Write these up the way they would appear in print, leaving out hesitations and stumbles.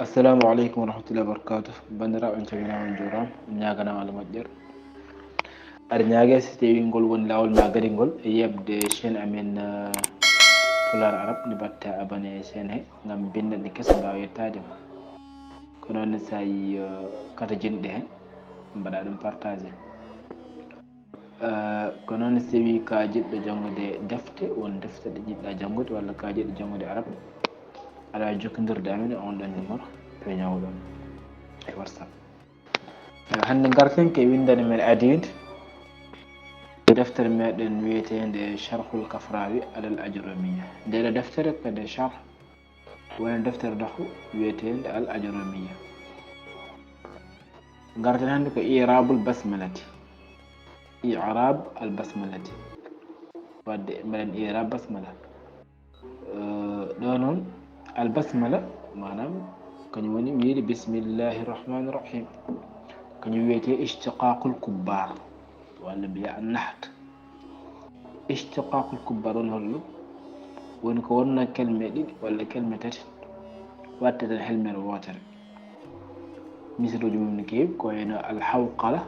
Assalamu alaikum warahmatullahi wabarakatuh. Bandiraɓe en calminama juuram, en ñaganama Allah moƴƴere. Aɗa ñague so tawi ngol woni lawol ma gari ngol e yebde chaine amen Pulaar Arab nde batte abonné e chaine he gam bindanɗe kessa mbawa yettadema. Ko noon sa yi kata jinɗe hen mbaɗa ɗum partagé. Ko noon so tawi ka jiɗɗo janggude defte won defte ɗe jiɗɗa janggude walla ka jiɗɗo janggude arab aɗa jokkodirde amen on ɗon numéro to ñawɗon e WhatsApp. hande garten ke windande men adide deftere meɗen wiyetede Sharhul Kafrawi alal Ajurumiyya. Ndeɗo deftere kode sharh woni deftere dahu wiyetede al Ajurumiyya. garten hande ko i'rabul basmalati, i'rab al basmalati, wadde mbaɗen i'rab basmala. ɗo noon al basmala manam kañum woni wiide bismillahi rahmani rahim, kañum wiyete ishtiqaqul kubbar walla mbiya annaht. ishtiqaqul kubbar woni holɗum? woni ko wonna kelme ɗiɗi walla kelme tati watte tan helmere wotere. misaluji mum no kewi ko wayno alhawqala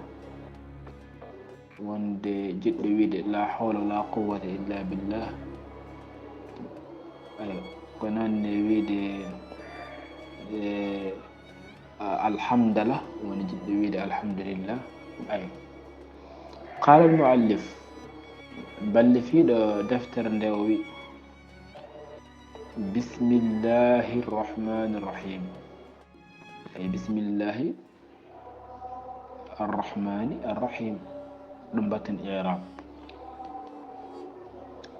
wonde jiɗɗo wiide la hawla wala quwwata illa billah. ayo ko noonne wiide alhamdulillah woni jiɗɗo wiide alhamdulillah. ayo qala almuallif ballifiɗo deftere nde o wi bismillahi rrahmani rrahim, ay bismillahi arrahmani arrahim ɗum batten i'rab.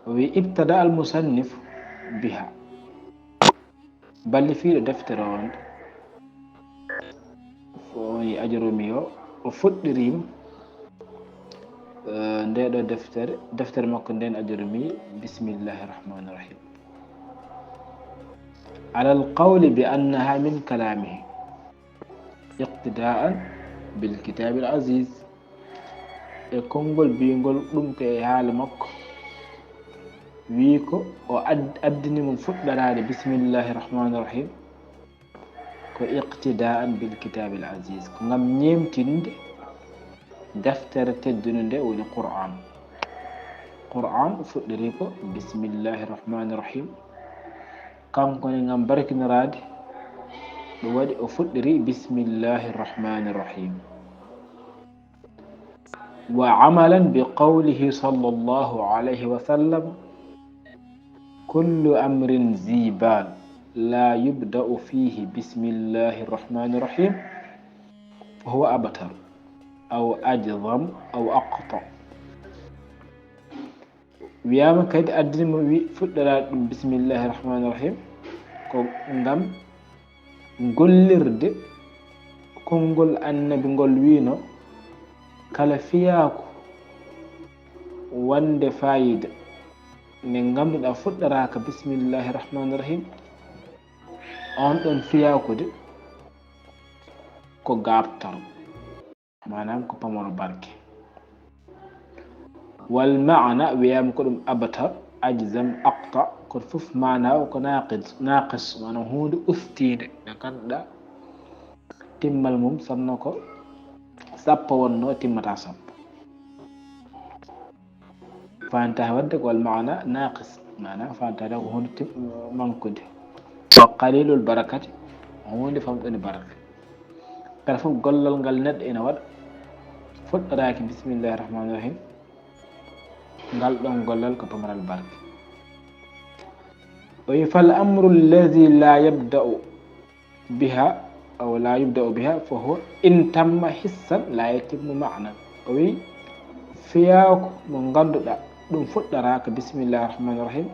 o wi ibtada al musannif biha, ballifiɗo deftere on woni Ajurumi o fuɗɗirima ndeɗo deftere makko nden Ajurumi bismillahi rahmani rahim ala alqawli bi annaha min kalamihi iqtidaan bil kitabi al aziz, e konngol bingol ɗum ko e haala makko wi ko o addinimo fuɗɗarade bismillahi rahmani rahim ko iqtidaan bil kitabi al aziz, ko gam ñemtinde deftere teddude nde woni qur'an. qur'an fuɗɗiri ko bismillahi rahmani rahim, kankone gam barkinirade ɗum waɗi o fuɗɗiri bismillahi rahmani rahim. wa amalan bi qawlihi sallallahu alayhi wa sallam kullu amrin zibal la yubda'u fihi bismillahi rahmani rahim fa huwa abtar aw ajzam aw aqta. wiyama kadi addinimo wi fuɗɗorade ɗum bismillahi rahmani rahim ko gam gollirde konngol annabi ngol wino kala fiyaku wande fayida nde ganduɗa fuɗɗoraka bismillahi rahmani rahim, on ɗon fiyakude ko gabtaro manam ko pamaro barke. wal maana wiyama ko ɗum abtar ajzam aqta ko foof mana o ko naqis manam hunde uftide nde ganduɗa timmal mum sanno ko sappo wonno timmata sappo. fanta wadde ko wal maana naqis manam fanta ko hunde mankude. wa qalilul barakati hunde famɗone baraka. kala foof gollal ngal neɗɗo ina waɗa fuɗɗoraki bismillahi rahmani rahim ngal ɗon gollal ko pamaral barke. o wi fal amru alladi la yabda'u biha aw la yubda'u biha fa huwa in tamma hissan la yatimmu ma'nan. o wi fiyako mo ganduɗa ɗum fuɗɗoraka bismillahi rahmani rahim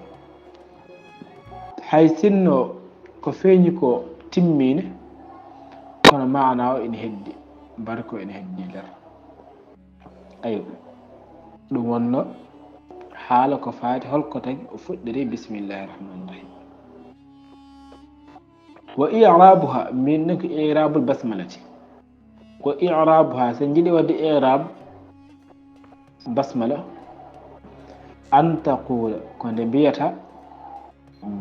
hay sinno ko feeñi ko timmine kono maana o ene heddi barko ene heddi nder. ayo ɗum wonno haala ko faati holko tagi o fuɗɗiri bismillahi rahmani rahim. wa i'rabuha min ko i'rabul basmalati, ko i'rabuha sen jiiɗi wadde i'rab basmala an taqula ko nde mbiyata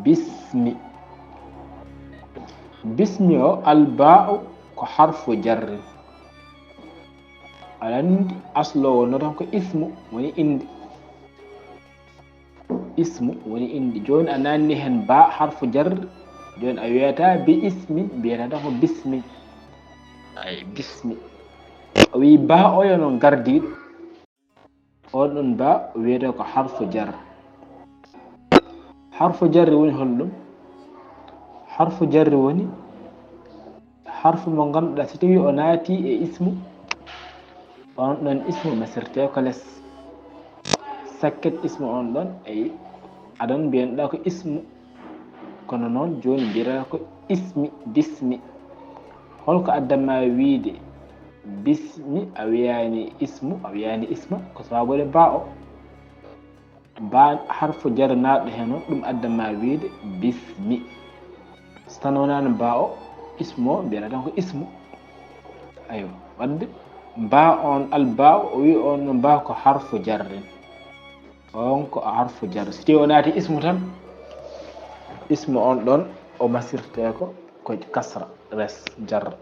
bismi bismi o alba'u ko harfu jarri alandi aslo wonno tan ko ismu woni inde ismu woni inde joni a nanni hen ba harfu jarri joni a wiyata bi ismi mbiyata ko bismi ay bismi o wi ba o yo non gardiɗo on ɗon ba wiyete ko harfu jar harfu jarri woni holɗum harfu jarri woni harfu mo ganduɗa so tawi o naati e ismu on ɗon ismu masirte ko less sakket ismu on ɗon ay aɗon mbiyanɗa ko ismu kono noon joni mbiyata ko ismi bismi holko addanma wiide bismi a wiyani ismu a wiyani isma ko sababude ba o ba harfu jar naɗɗo hen on ɗum addanma wiide bismi so tan wonani ba o ismu o mbiyata tan ko ismu ayo wadde ba on alba o wi on no ba ko harfu jarrin on ko harfu jar so tawi o naati ismu tan ismu on ɗon o masirte ko kasra res jar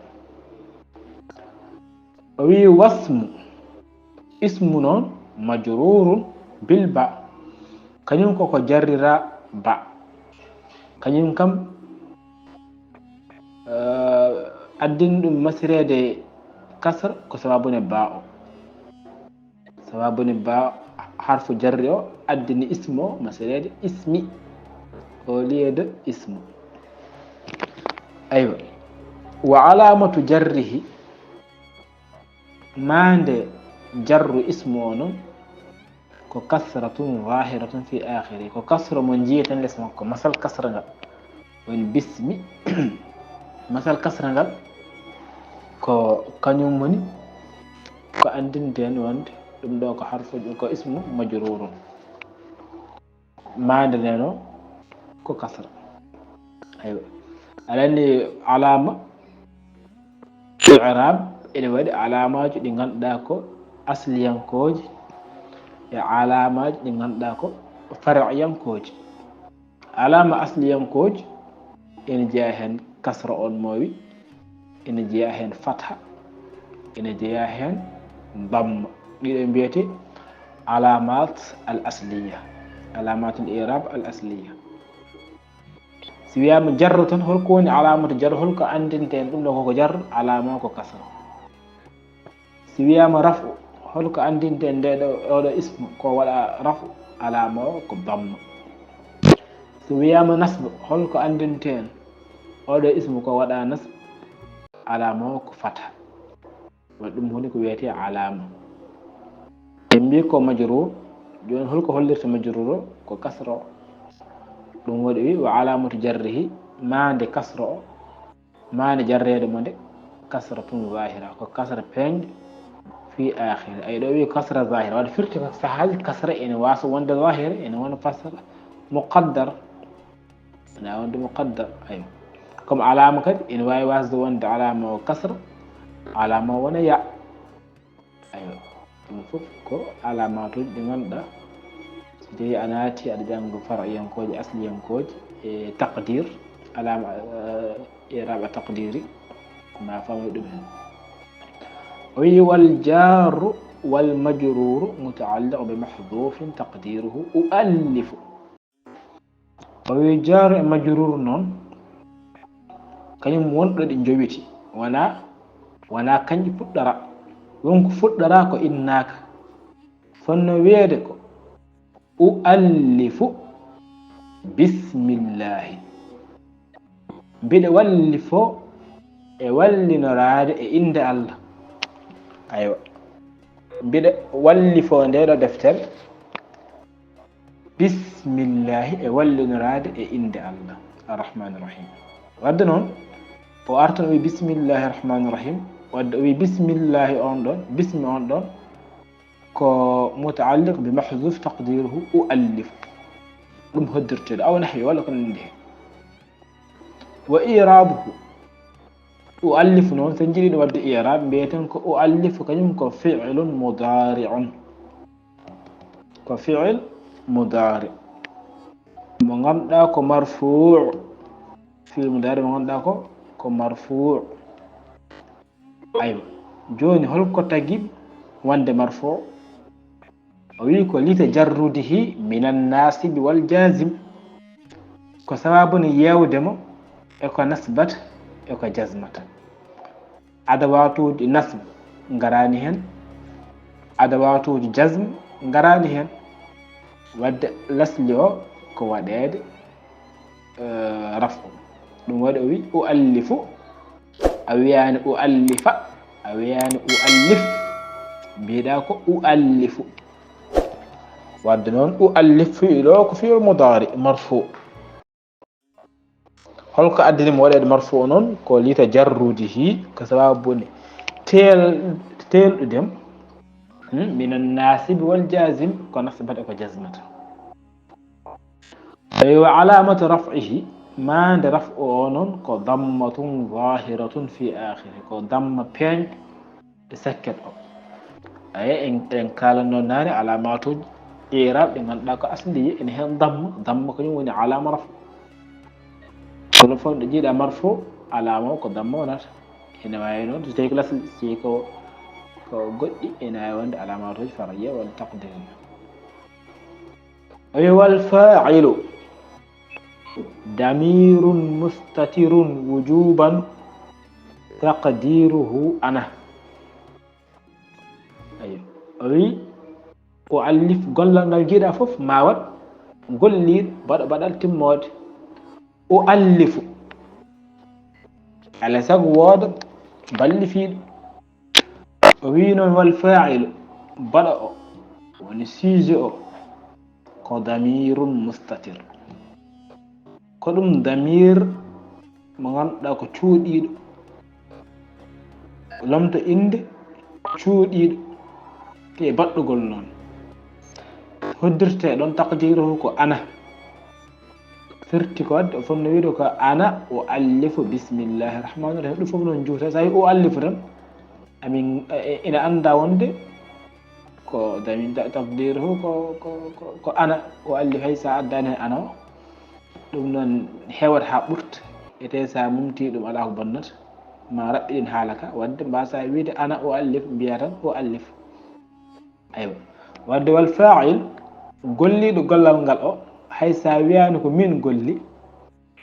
o wi wasmu ismu noon majrurun bil ba kañum koko jarrira ba kañum kam addini ɗum masirede kasra ko sababune ba o sababune ba harfu jarri o addini ismu o masirede ismi au lieu de ismu aywa wa alamatu jarrihi mande jarru ismu o noon ko kasratun zahiratun fi akhiri ko kasra mo jiyeten less makko masal kasra ngal woni bismi masal kasra ngal ko kañum woni ko andinten wonde ɗum ɗo ko harfu ko ismu majrurun mande neno ko kasra aywa alani alama i'rab ene waɗi alamaji ɗi ganduɗa ko asliyankoji e alamaji ɗi ganduɗa ko far'iyankoji alama asliyankoji ene jeeya hen kasra on mowi ene jeeya hen fatha ene jeeya hen damma ɗiɗo mbiyete alamat al asliya alamatul i'rab al asliya si wiyama jarru tan holko woni alamatu jarru holko andinten ɗum ɗo koko jarru alama ko kasra si wiyama rafu holko andinten ndeɗo oɗo ismu ko waɗa rafu alama o ko damma so wiyama nasbu holko andinten oɗo ismu ko waɗa nasbu alama o ko fatha waɗi ɗum woni ko wiyete alama en mbi ko majrur joni holko hollirta majrur o ko kasra o ɗum waɗi wi wa alamatu jarrihi mande kasra o mande jarrede mo nde kasratun zahira ko kasra peñƴo fi akhiri ay ɗo wi kasra zahira waɗa firti ko sahaji kasra ene wasa wonde zahira ene wona kasra muqaddar ene wonde muqaddar ay comme alama kadi ene wawi wasde wonde alama o kasra alama o wona ya ayo ɗum foof ko alamatuji ɗi ganduɗa so tawi a naati aɗa janggo far'iyankoji asliyankoji e taqdir alama i'rab taqdiri ma famoy ɗum hen o wi wal jaru wal majruru mutaalliq bi mahdhufin taqdiruhu uallifu o wi jaru e majrur noon kañum wonɗo ɗi jowiti wona kañƴi puɗɗora wonko fuɗɗora ko innaka fonno wiyede ko uallifu bismillahi mbiɗa wallifo e wallinorade e inde Allah aywa mbiɗa wallifo ndeɗo deftere bismillahi e wallinorade e inde Allah arrahmani irrahim wadde noon o artan o wi bismillahi irrahmani irrahim wadde o wi bismillahi on ɗon bismi on ɗon ko mutaalliq bi mahdhuf taqdiruhu uallif ɗum hoddirteɗo aw nahwi walla ko nandi hen wa i'rabuhu uallifu noon so jiiɗiɗo wadde i'rab mbiyeten ko uallifu kañum ko fi'lun mudari'un ko fi'l mudari mo ganduɗa ko marfu' fi'l mudari mo ganduɗa ko ko marfu' aywa joni holko tagi wonde marfu' o wi ko litajarrudihi min an-nasib wal jazim ko sababu ni yewdemo e ko nasbata e ko jazmata adawatuji nasb ngarani hen adawatuji jazm ngarani hen wadde lasli o ko waɗede rafu ɗum waɗi o wi uallifu a wiyani uallifa a wiyani uallif mbiɗa ko uallifu wadde noon uallif fi'ilo ko fi'il mudari marfu holko addinimo waɗede marfu noon ko litajarrudihi ko sababuni telɗudem min an-nasib wal jazim ko nasbata ko jazmata wa alamatu raf'ihi mande raf'u o noon ko dammatun zahiratun fi akhiri ko damma peeñ e sakket o en kalanno nane alamatuji i'rab ɗi ganduɗa ko asliye ene hen damma ko woni alama raf'u kono fof ɗo jiiɗa marfu alama o ko damma wonata ene wawi noon so tawi ko lasli si ko goɗɗi ene wawi wonde alamatuji far'iyya walla taqdiriyya wal fa'ilu damirun mustatirun wujuban taqdiruhu ana wi o allif gollal ngal jiiɗa foof ma wat golliɗo baɗal timmode o allifu alay saago wooda ballifiɗo o wi noon wal fa'ilu baɗa o woni sujet o ko damirun mustatir ko ɗum damir mo ganduɗa ko cuuɗiɗo lomto inde cuuɗiɗo te baɗɗugol noon hoddirte ɗon taqdiruhu ko ana firti ko wadde o fonno wiide ko ana o allifu bismillahi rahmani rahim ɗum fof noon juuta so wi o allifu tan amin ina anda wonde ko damin taqdiruhu ko ana o allif hay sa addani hen ana o ɗum noon hewata ha ɓurta ete sa mumti ɗum ala ko bonnata ma raɓɓiɗin haala ka wadde mbasa wiide ana o allif mbiya tan o allif aywa wadde wal fa'il golliɗo gollal ngal o hay sa wiyani ko min golli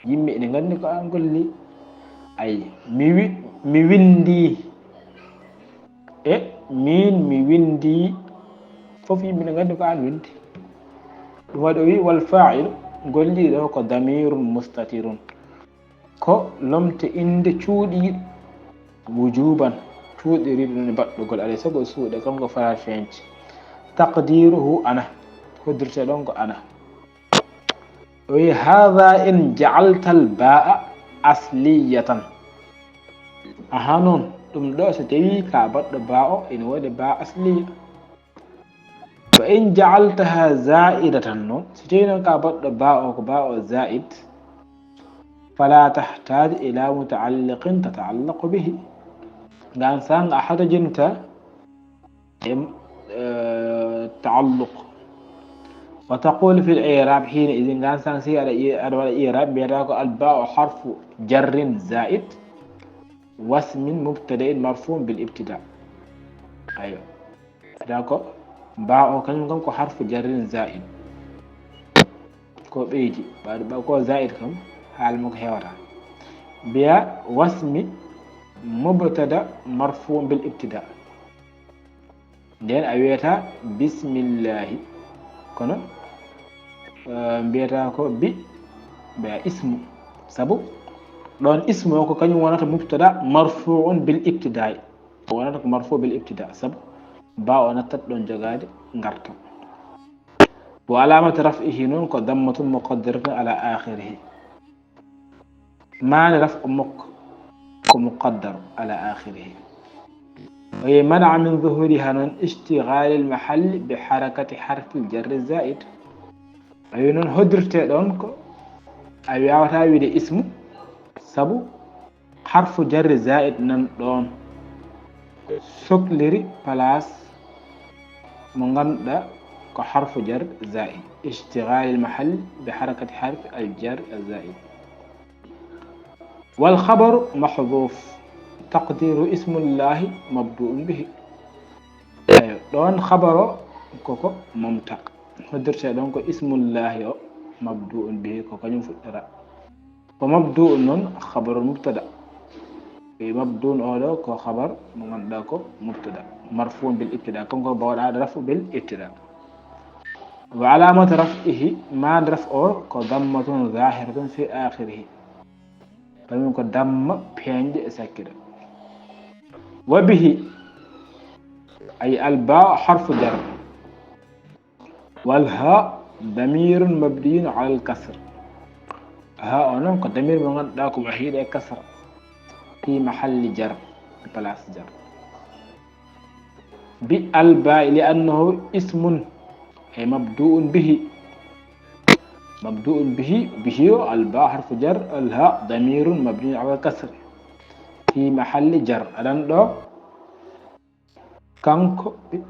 yimɓe ene gandi ko an golli ayi mi windi min mi windi foof yimɓe ene gandi ko an windi ɗum waɗi o wi wal fa'il golliɗo ko damirun mustatirun ko lomte inde cuuɗiɗo wujuban cuuɗiriɗo noon baɗɗugol alay saago suuɗe kanko fara fenci taqdiruhu ana hoddirte ɗon ko ana o wi hadha in ja'alta al ba'a asliyatan aha noon ɗum ɗo so tawi ka baɗɗo ba o ene waɗi ba asliya wa in ja'altaha za'idatan noon so tawi noon ka baɗɗo ba o ko ba o za'id fala tahtaju ila muta'alliqin tata'allaqu bihi ngan sang a hatojinta تعلق وتقول في الإعراب حينئذ كان سانسي على الإعراب بيراك الباء حرف جر زائد واسم مبتدأ مرفوع بالابتداء أيوة داكو باء كان حرف جر زائد كو بيجي بعد باء زائد كم حال مك هيورا بيا واسم مبتدأ مرفوع بالابتداء nden a wiyata bismillahi kono mbiyata ko bi be ismu sabu ɗon ismu ko kañum wonata mubtada marfu'un bil ibtida'i wonata ko marfu' bil ibtida' sabu ba o nattat ɗon jogade ngarta wa alamatu raf'ihi noon ko dammatun muqaddaratun ala akhirih mani raf'u mukk ko muqaddar ala akhirih وهي منع من ظهورها نون اشتغال المحل بحركة حرف الجر الزائد أي نون هدرت دونك أي عوتا ويدي اسم سبو حرف جر زائد نون دون سكلري بلاس مغندا كحرف جر زائد اشتغال المحل بحركة حرف الجر الزائد والخبر محذوف تقدير اسم الله مبدوء به دون خبر كوكو ممتع هدرت دونك اسم الله مبدوء به كوكو نيم فدرا ومبدوء نون خبر مبتدا مبدوء اولو كو خبر من داكو مبتدا مرفوع بالابتداء كونكو بودا رفع بالابتداء وعلامة رفعه ما رفعه كضمة ظاهرة في آخره فمنك دم بينج ساكنة وبه أي الباء حرف جر والهاء ضمير مبني على الكسر هاء نون ضمير من داكو وحيد كسر في محل جر بلاس جر بالباء لأنه اسم أي مبدوء به به الباء حرف جر الهاء ضمير مبني على الكسر في محل جر ألان دو كانكو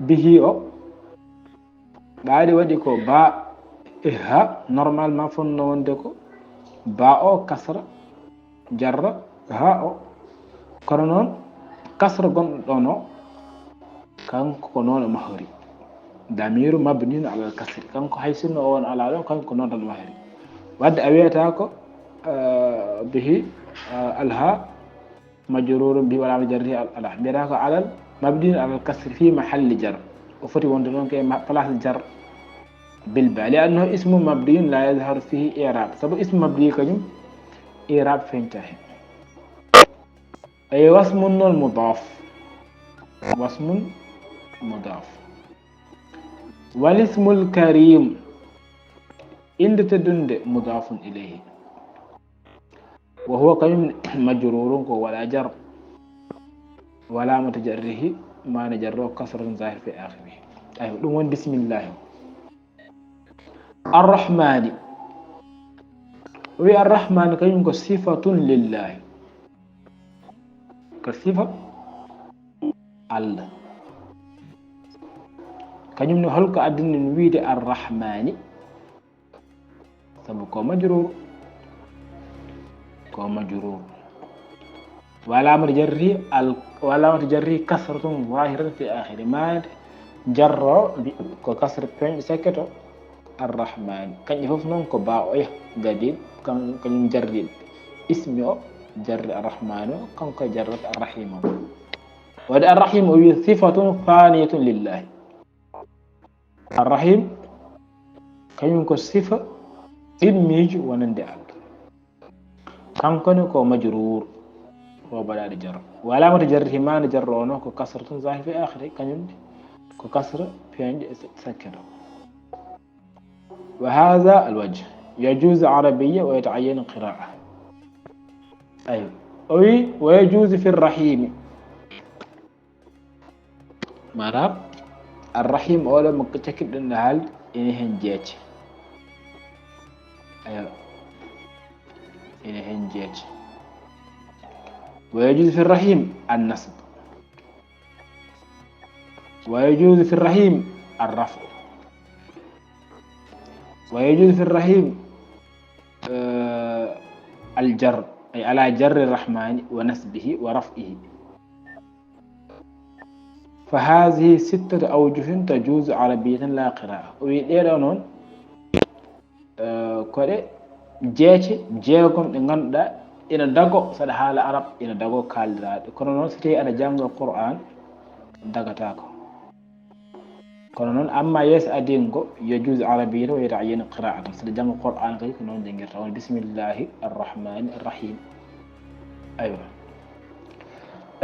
به أو بعد وديكو باء إها نورمال ما فن وندكو باء أو كسر جر هاء كرنون كسر غن دونو كانكو نون مهري ضمير مبني على الكسر كانكو حيسن اون على لون كانكو نون المهري ود اويتاكو به الها مجرور به ولا جره على بيراكو على مبني على الكسر في محل جر وفتي وند دون كاي بلاص جر بالباء لانه اسم مبني لا يظهر فيه اعراب سبب اسم مبني كنيم اعراب فينتهي اي واسم المضاف واسم مضاف والاسم الكريم إن تدند مضاف إليه وهو كم مجرور ولا جر ولا متجره ما نجره كسر ظاهر في آخره أيوة دون بسم الله الرحمن والرحمن كم صفة لله كصفة الله كنيم نو هلكو ادن ويدي الرحمن سبب كو مجرور ولا متجري كسرة ظاهرة في آخر ما جر كو كسر بين سكتو الرحمن كان يفوف نون كو باو غادي كان جري اسمه جر الرحمن كان كو جر الرحيم وده الرحيم هو صفة ثانية لله الرحيم كان يكون صفة إميج ونندعك كان كو مجرور وبلا جر ولا متجره ما نجرونه كو كسرة ظاهر في آخره كان كو كسر في سكر وهذا الوجه يجوز عربية ويتعين قراءة أيوة ويجوز في الرحيم مراب الرحيم أولا مكتكد أن هل إنهن جيت أيوة إنهن جيت ويجوز في الرحيم النصب ويجوز في الرحيم الرفع ويجوز في الرحيم الجر أي على جر الرحمن ونسبه ورفعه فهذه 6 أوجه تجوز عربية لا قراءة ويدير نون كودي جيتي جيغوم دي غاندا ina dago sada hala arab ina dago kaldiraade kono non siti ana jangol qur'an dagata ko kono non amma yes adingo yajuz arabiyya wa yata'ayyan qira'atan sada jangol qur'an kay ko non dengirta won bismillahir rahmanir rahim aywa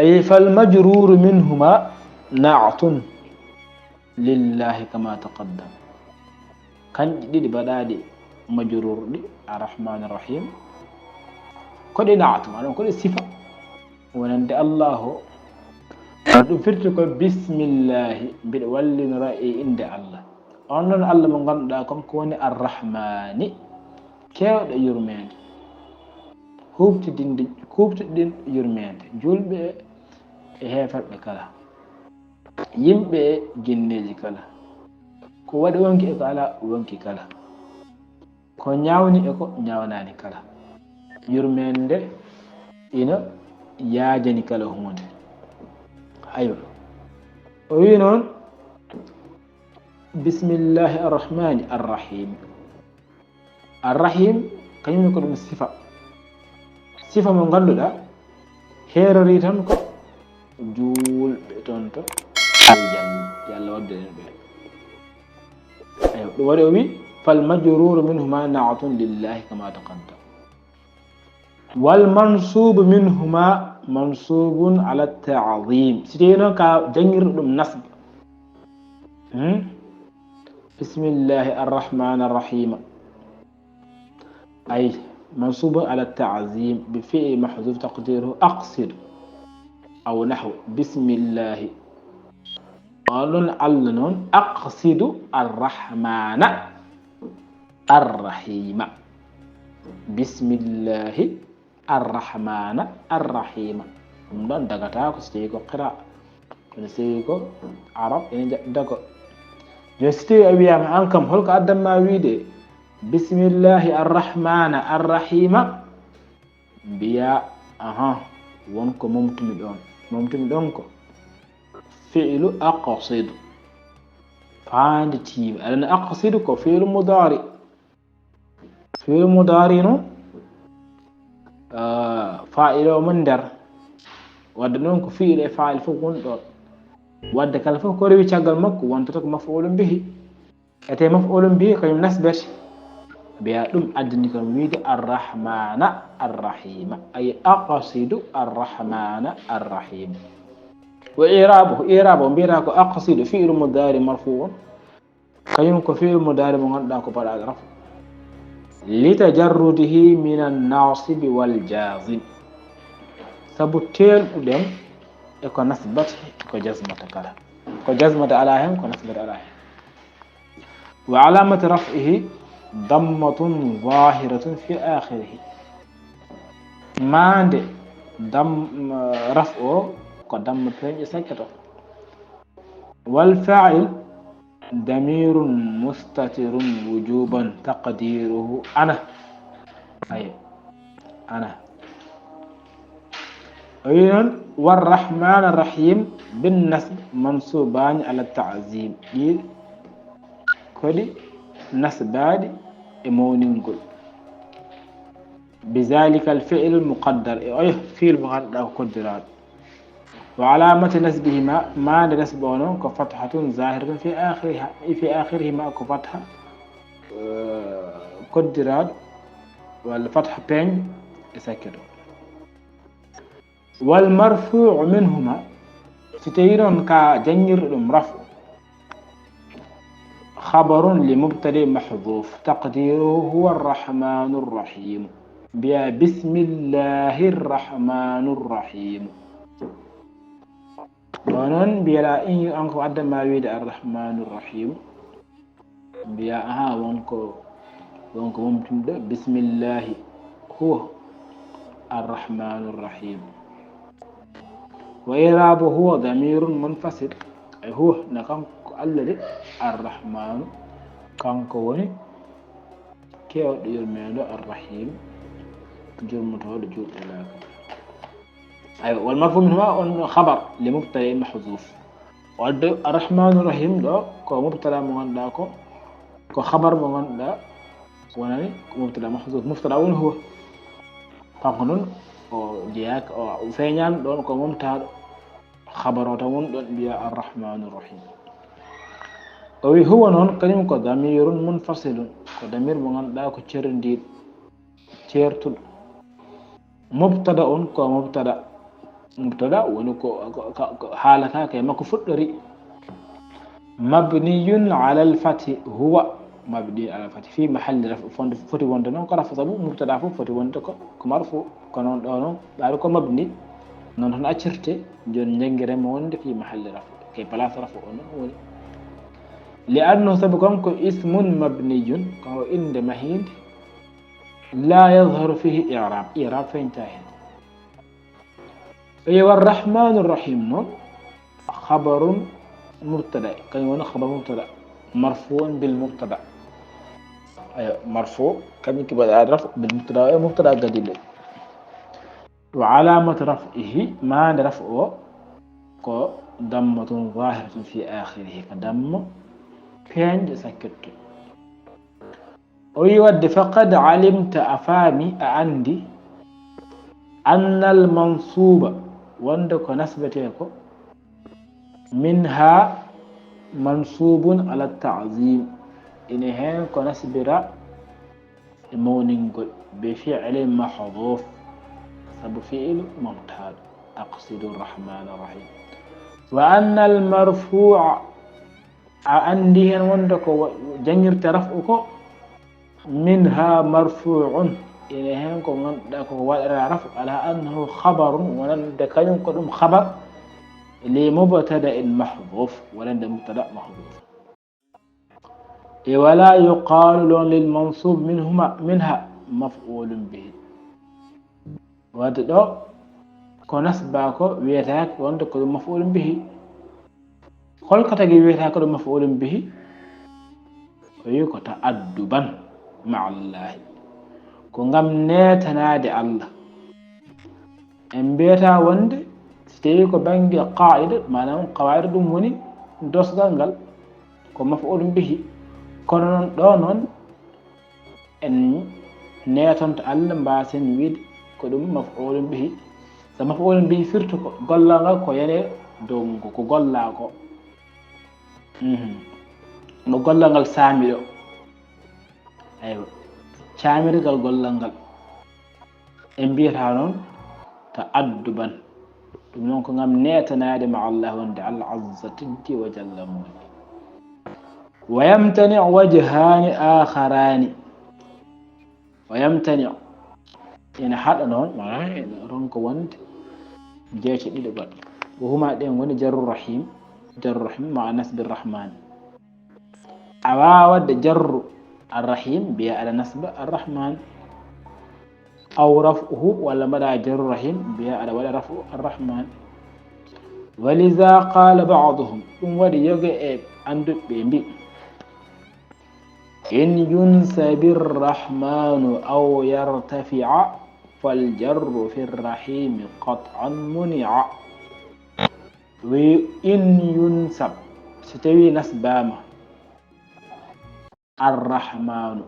ay fal majrur minhuma na'tun lillahi kama taqaddam kan didi badade majrur di arrahmanir rahim كودي نعت معناه كودي صفة ونند الله فرت كو بسم الله بالولي رأي عند الله أنن الله من غندا كم كوني الرحمن كيو يرمين كوبت دين يرمين جولبه هيفر بكلا يمبه جنيجي كلا كو ودي وانكي كلا وانكي كلا كو نياوني اكو نياوناني كلا yurmende ina yaajani kala hunde aywa o wi noon bismillahi arrahmani arrahim arrahim kañum ko ɗum sifa mo ngannduɗa heerori tan ko juulɓe toon to aljanna yo Allah waddu en ɓe aywa ɗum waɗi o wi fal majruru minhuma naatun lillahi kama taqaddam wal mansubu minhuma mansubun ala ta'zim si tawi noon ka jangirɗo ɗum nasba bismillahi arrahmani arrahima ay منصوب على التعظيم بفعل محذوف تقديره أقصد أو نحو بسم الله قالون علنون أقصد الرحمن الرحيم بسم الله الرحمن الرحيم دون دغتا ko seyko qira ko seyko arab en dago jesti awiyam an kam holko addamma wiide bismillahi arrahmana arrahima biya wonko momtumi ɗon ko fi'lu aqsidu faandi tiimi aɗana aqsidu ko fi'lu mudari no fa'il o mon nder wadde noon ko fi'il e fa'il fof woni ɗon wadde kala fof ko rewi caggal makko wontata ko maf'ulun bihi ete maf'ulun bihi kañum nasbete biya ɗum addini kam wiide arrahmana arrahima ay aqsidu arrahmana arrahima wa irabu mbiyata ko aqsidu fi'lu mudari marfu'un kañum ko fi'lu mudari mo ganduɗa ko baɗaɗo rafu litajarrudihi min an-nasibi wal jazim sabu telɗuɗen e ko nasbata ko jazmata kala ko jazmata ala hen ko nasbata ala hen wa alamati raf'ihi dammatun zahiratun fi akhirihi mande dam raf'o ko damma peñƴe sakketo wal fa'il damirun mustatirun wujuban taqdiruhu ana ay ana aynan والرحمن الرحيم بالنسب منصوبان على التعظيم كودي نسبادي مونينغول بذلك الفعل المقدر اي فعل مقدر قدرات وعلامة نسبهما ما نسبونه كفتحة ظاهرة في آخرهما كفتحة قدرات والفتحة بين سكر والمرفوع منهما ستيرون كجنر رفع خبر لمبتدئ محذوف تقديره هو الرحمن الرحيم بسم الله الرحمن الرحيم ونون بيلا إن أنكو عدم ما يريد الرحمن الرحيم بيا وانكو ممكن بسم الله هو الرحمن الرحيم وإعرابه هو ضمير منفصل هو نكان الذي الرحمن كان كوني كيو يرميلو الرحيم جرمته لجور إلاك أيوة والمفهوم هو خبر لمبتدأ محذوف الرحمن الرحيم ده كو مبتدأ مغندا كو خبر مغندا وناني مبتدأ محذوف مبتدأ هو فقنون جياك أو فينيان دون كو ممتاز خبرات من دون بيا الرحمن الرحيم أوي هو نون كلمة كو ضمير منفصل كو ضمير مغندا كو تشرندي تشيرتول مبتدأ كو مبتدأ ونكو حالة كي ماكو فدري مبني على الفتح هو مبني على الفتح في محل رفع فتي وندنا كرا فسبو مبتدأ فتي وندكو كمرفوع كنون دونو داركو مبني نون هنا أشرته جون نجري موند في محل رفع كي بلاس رفع ونقول لأنه سبقونكو اسم مبني كهو إند مهيد لا يظهر فيه إعراب فينتهي أيوة الرحمن الرحيم خبر مبتدأ كان يكون خبر مبتدأ مرفوع بالمبتدأ أيوة مرفوع كان يكون رفع بالمبتدأ مبتدأ جديد وعلامة رفعه ما رفعه كو ضمة ظاهرة في آخره كضم بينج سكت ويود فقد علمت أفامي عندي أن المنصوب وندك نسبتك منها منصوب على التعظيم إن هين كنسبر مونينغول بفعل محذوف سب فعل ممتاز أقصد الرحمن الرحيم وأن المرفوع عندي هين وندك جنير ترفعك منها مرفوع إن هين كنك رفع على أنه خبر وندك ينقدم خبر لمبتدأ محذوف ولن مبتدأ محذوف ولا يقال للمنصوب منها مفعول به ودو كنسبة ويتاك وندك مفعول به خلق تجي ويتاك مفعول به ويكو تأدبا مع الله كونغام نيتنادي الله امبيتا وند ستيكو ko bangi qaida manam qawaid dum woni dosgal ngal ko maf'ul bihi kono non do non en netonto Allah mbasen wiide ko dum maf'ul bihi sa maf'ul bihi firtu ko golla ngal ko yene dow ko golla ko no golla ngal saami do aywa caamirgal golla ngal en biyata non ta'adduban dum non ko ngam netanade ma Allah wonde Allah azza tiddi wa jalla mawla ويمتنع وجهان آخران ويمتنع يعني حدا نون ما رونكو وند جيش دي دبل وهما دين وني جر الرحيم مع نسب الرحمن أواود جر الرحيم بيا على نسب الرحمن أو رفعه ولا مدى جر الرحيم بيا على ولا رفع الرحمن ولذا قال بعضهم ودي يوغي أندو بيمبي إن ينسب الرحمن أو يرتفع فالجر في الرحيم قطعا منع وإن ينسب ستوي نسبامة الرحمن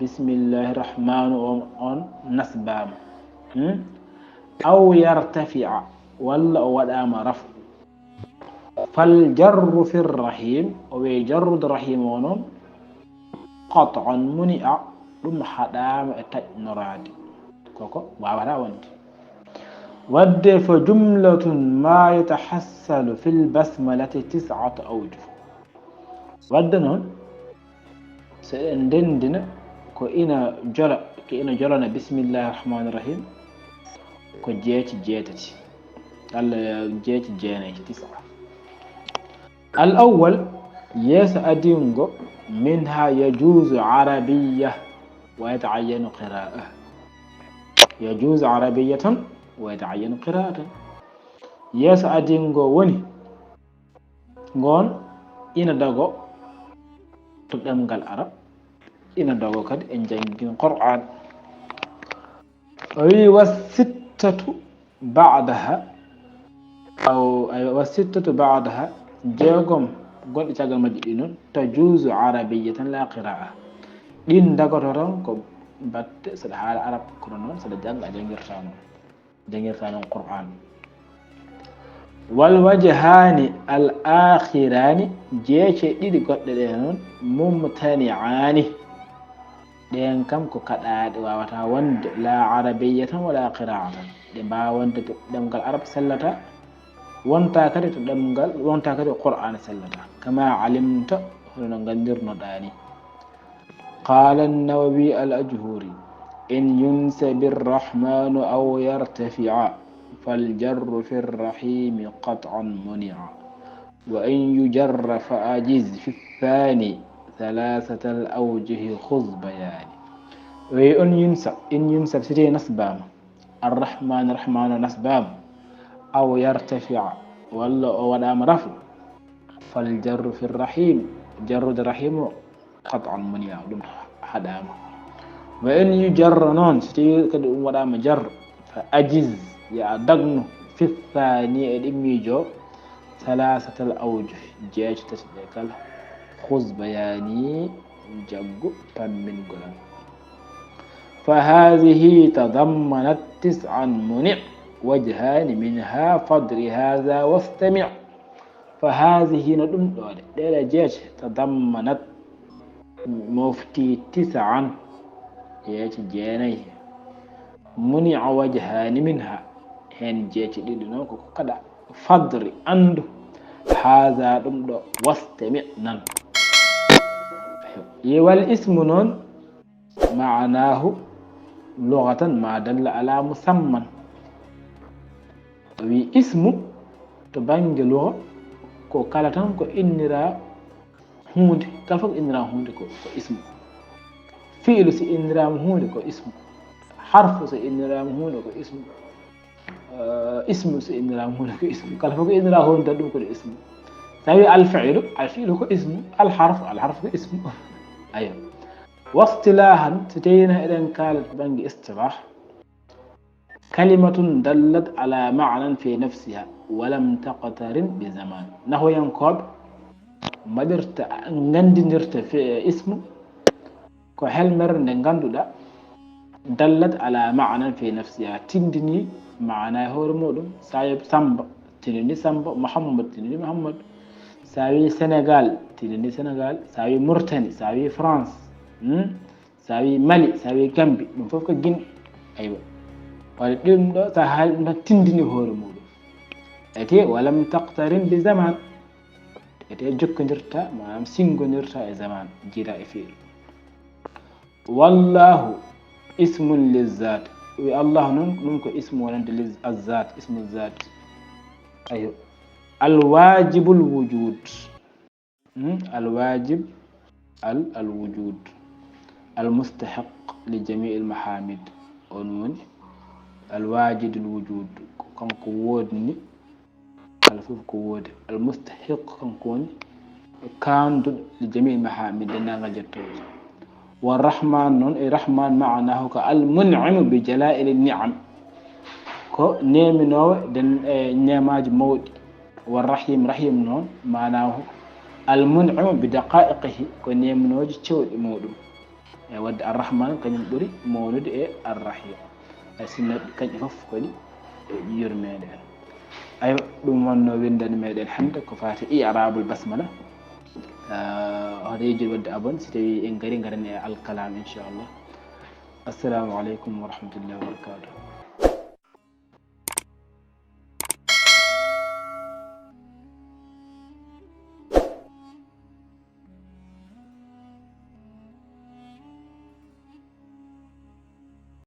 بسم الله الرحمن on نسبامة أو يرتفع ولا ودام رفع فالجر في الرحيم ويجر الرحيم ونون قطعا منع دم حدام تجنراد كوكو وابرا وانت ود فجملة ما يتحصل في البسملة 9 أوجه ود نون سندندنا كو إنا جلنا بسم الله الرحمن الرحيم كو جيتتي الله جيني 9 الأول يس أدينغو منها يجوز عربية ويتعين قراءة يجوز عربية ويتعين قراءة يس أدينغو وني غون إنا داغو تدمغال عرب إنا داغو كد إنجانجين قرآن والستة بعدها أو والستة بعدها جاغم قل إتاقل مجئين تجوز عربية لا قراءة إن دقررون كو بات سدحال عرب كرنون سدجان جنجر ثانون قرآن والوجهان الآخران جيش إذ قد لدينون ممتنعان دين كم كو كداد وواتا وند لا عربية ولا قراءة دين با وند دمقل عرب سلتا wonta kadi to demgal wonta kadi qur'an sallata kama alimta hono gandirno dani qala an-nawawi al-ajhuri in yunsab ar-rahman aw yartafi'a fal-jarru fi ar-rahim qat'an muni'a wa in yujarra fa'ajiz fi ath-thani thalathata al-awjih khudh bayani wa in yunsab sidi nasbam ar-rahman nasbam أو يرتفع ولا ودام رفع فالجر في الرحيم جر الرحيم قطعا منيا دم حدام وإن يجر نون ستي ودام جر فأجز يا دغنو في الثاني الإميجو ثلاثة الأوجه جيش تتذكر خذ بياني جغو من قلم فهذه تضمنت 9 منع وجهان منها فضل هذا واستمع فهذه ندم دولة جيش تضمنت مفتي 9 جيش جيني منع وجهان منها هن جيش ديدنوكو كدا فضل أندو هذا دم دو واستمع نن والاسم نون معناه لغة ما دل على مسمى اسم تبانج لغة كو كالتان كو إنرا هوند كالفك إنرا هوند كو اسم فعل سي إنرا هوند كو اسم حرف سي إنرا هوند كو اسم اسم سي إنرا هوند كو اسم كالفك إنرا هوند دو كو اسم تاوي الفعل كو اسم الحرف كو اسم أيوه واصطلاحا تتينا إذن كانت بانج اصطلاح كلمة دلت على معنى في نفسها ولم تقترن بزمان نحو ينقب مدرت غندي نرت في اسم كو هلمر نغندو دا دلت على معنى في نفسها تندني معنى هور مودum سايب سامبا تندني سامبا محمد تندني محمد ساوي سنغال تندني سنغال ساوي موريتاني ساوي فرانس ساوي مالي ساوي غامبي دum fof ko gin aywa wala dum do sa hal na tindini hore mudum ete walam taqtarin bi zaman ete jokkondirta manam singonirta e zaman jira e fi'il wallahu ismun lizat wi allah non dum ko ismu wonande lizzat ismu zat ayo alwajibul wujud الواجب الوجود المستحق لجميع المحامد ونون الواجد الوجود كان كودني الفوف كود المستحق كان كون كان لجميع المحامد نغجتو والرحمن نون الرحمن معناه كالمنعم بجلائل النعم كو نيمنو دن نيماج مود والرحيم رحيم نون معناه المنعم بدقائقه كو نيمنوج تشود مودum ود الرحمن كنيم بري مولود الرحيم asina kaji fof kodi yurmede ay dum wonno windani meden hande ko fati i'rabul basmala hade jir wadde abon si tawi en gari garane al kalam inshallah assalamu alaikum wa rahmatullahi wa barakatuh